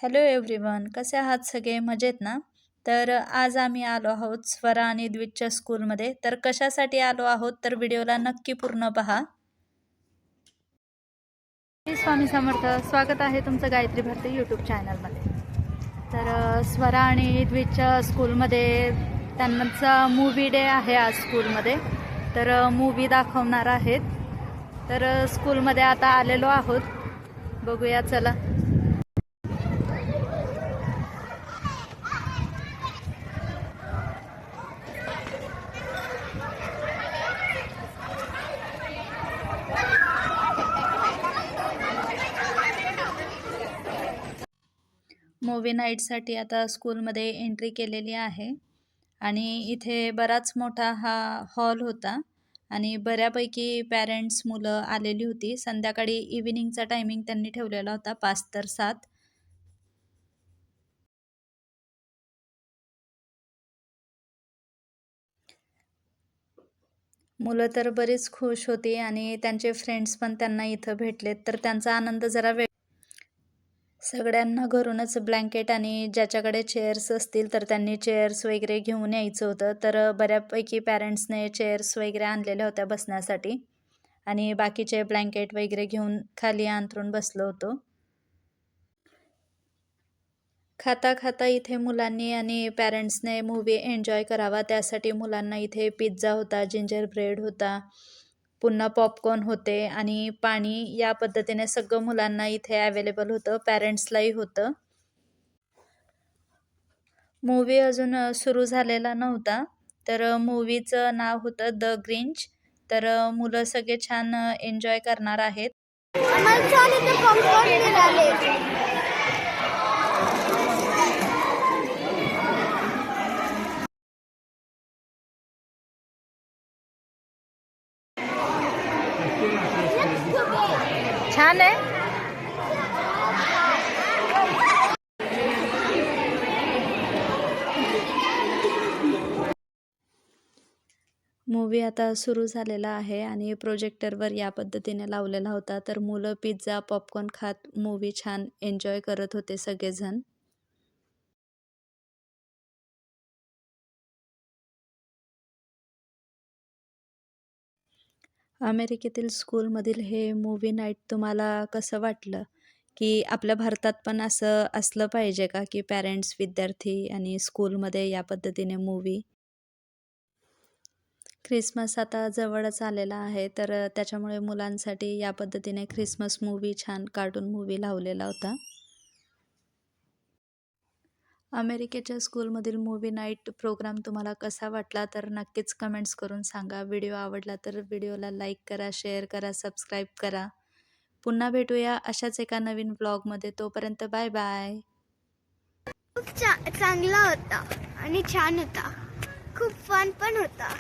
Hello everyone, कसे आहात सगळे? मजेत ना? तर आज आम्ही आलो आहोत स्वरा आणि द्विजच्या स्कूलमध्ये. तर कशासाठी आलो आहोत तर व्हिडिओला नक्की पूर्ण पहा. श्री स्वामी समर्थ. स्वागत आहे तुमचं गायत्री भारती यूट्यूब चॅनलमध्ये. तर स्वरा आणि द्विजच्या स्कूलमध्ये त्यांचा मूवी डे आहे आज स्कूलमध्ये. तर मूवी दाखवणार आहेत. तर स्कूलमध्ये आता आलेलो आहोत, बघूया चला. मूवी नाईटसाठी आता स्कूलमध्ये एंट्री केलेली आहे आणि इथे बराच मोठा हा हॉल होता आणि बऱ्यापैकी पॅरेंट्स मुलं आलेली होती. संध्याकाळी इव्हिनिंगचा टायमिंग त्यांनी ठेवलेला होता 5 ते 7. मुलं तर बरीच खुश होती आणि त्यांचे फ्रेंड्स पण त्यांना इथं भेटलेत, तर त्यांचा आनंद जरा सगळ्यांना घरूनच ब्लँकेट आणि ज्याच्याकडे चेअर्स असतील तर त्यांनी चेअर्स वगैरे घेऊन यायचं होतं. तर बऱ्यापैकी पॅरेंट्सने चेअर्स वगैरे आणलेल्या होत्या बसण्यासाठी आणि बाकीचे ब्लँकेट वगैरे घेऊन खाली अंथरून बसलो होतो. खाता खाता इथे मुलांनी आणि पॅरेंट्सने मूवी एन्जॉय करावा त्यासाठी मुलांना इथे पिझ्झा होता, जिंजर ब्रेड होता, पुन्हा पॉपकॉर्न होते आणि पाणी, या पद्धतीने सगळं मुलांना इथे अवेलेबल होतं. पॅरेंट्सलाही होतं. मूवी अजून सुरू झालेला नव्हता. तर मूवीचं नाव होतं द ग्रिंच. तर मुलं सगळे छान एन्जॉय करणार आहेत. छान आहे. मूवी आता सुरू झालेला आहे आणि प्रोजेक्टरवर या पद्धतीने लावलेला होता. तर मुलं पिझ्झा, पॉपकॉर्न खात मूवी छान एन्जॉय करत होते सगळेजण. अमेरिकेतील स्कूलमधील हे मूवी नाईट तुम्हाला कसं वाटलं? की आपल्या भारतात पण असं असलं पाहिजे का, की पॅरेंट्स, विद्यार्थी आणि स्कूलमध्ये या पद्धतीने मूवी? ख्रिसमस आता जवळच आलेला आहे, तर त्याच्यामुळे मुलांसाठी या पद्धतीने ख्रिसमस मूवी, छान कार्टून मूवी लावलेला होता. अमेरिकेच्या स्कूलमधील मूवी नाईट प्रोग्राम तुम्हाला कसा वाटला तर नक्कीच कमेंट्स करून सांगा. व्हिडिओ आवडला तर व्हिडिओला लाईक करा, शेअर करा, सबस्क्राईब करा. पुन्हा भेटूया अशाच एका नवीन ब्लॉगमध्ये. तोपर्यंत बाय बाय. खूप चांगला होता आणि छान होता. खूप फन पण होता.